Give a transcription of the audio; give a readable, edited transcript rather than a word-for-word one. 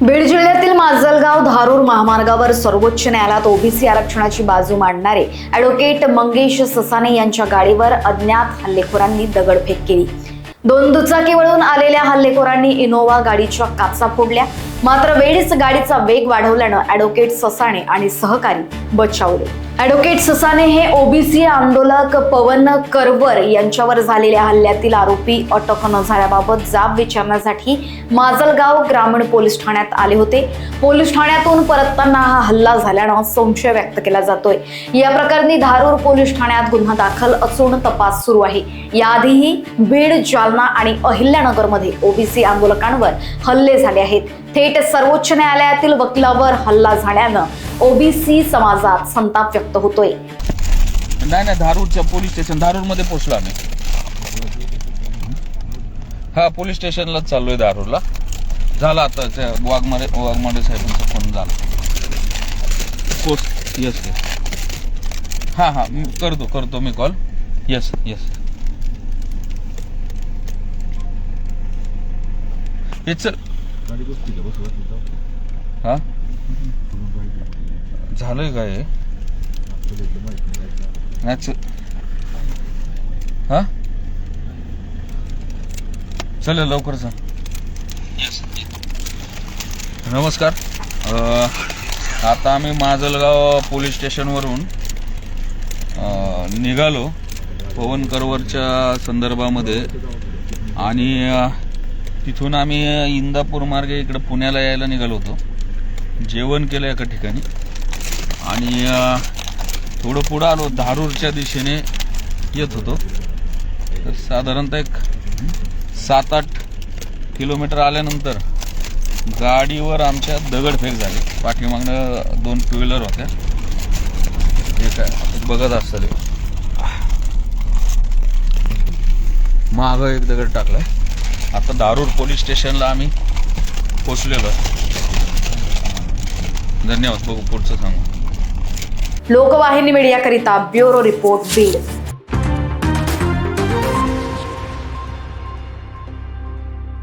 बीड जिल्ह्यातील माजलगाव धारूर महामार्गावर सर्वोच्च न्यायालयात ओबीसी आरक्षणाची बाजू मांडणारे ॲडव्होकेट मंगेश ससाने यांच्या गाडीवर अज्ञात हल्लेखोरांनी दगडफेक केली। दोन दुचाकी वळून आलेल्या हल्लेखोरांनी इनोव्हा गाडीच्या काचा फोडल्या, मात्र वेळीच गाडीचा वेग वाढवल्यानं ॲडव्होकेट ससाने आणि सहकारी बचावले। ॲडव्होकेट ससाने हे ओबीसी आंदोलक पवन करवर यांच्यावर झालेल्या हल्ल्यातील आरोपी अटक न झाल्याबाबत जाब विचारण्यासाठी माजलगाव ग्रामीण पोलीस ठाण्यात आले होते। पोलीस ठाण्यातून परतताना हा हल्ला झाल्यानं संशय व्यक्त केला जातोय। या प्रकरणी धारूर पोलीस ठाण्यात गुन्हा दाखल असून तपास सुरू आहे। याआधीही बीड, जालना आणि अहिल्यानगरमध्ये ओबीसी आंदोलकांवर हल्ले झाले आहेत। थेट सर्वोच्च न्यायालयातील वकिलावर हल्ला झाल्यानं ओबीसी समाजात संताप व्यक्त होतोय। नाही धारूरच्या पोलीस स्टेशन धारूरमध्ये पोहोचलो आम्ही। हा पोलीस स्टेशनलाच चाललोय धारूरला। झाला आता वाघमारे साहेबांचा फोन झाला। पोस्ट यस हा करतो मी कॉल। यस हे चल हा झालंय काय हा चल लवकर जा। नमस्कार, आता आम्ही माजलगाव पोलीस स्टेशनवरून निघालो पवन करवरच्या संदर्भामध्ये आणि तिथून आम्ही इंदापूर मार्गे इकडे पुण्याला यायला निघालो होतो। जेवण केलं एका ठिकाणी आणि थोडं पुढं आलो, धारूरच्या दिशेने येत होतो। तर साधारणतः एक 7-8 किलोमीटर आल्यानंतर गाडीवर आमच्या दगडफेक झाली। पाठीमागनं 2 टू व्हीलर होत्या, हे काय बघत असताना मागं एक दगड टाकलाय। आता धारूर पोलीस स्टेशनला आम्ही पोहोचलेलो आहे। धन्यवाद, बघू पुढचं सांगू। लोकवाहिनी मीडियाकरिता ब्युरो रिपोर्ट बीड।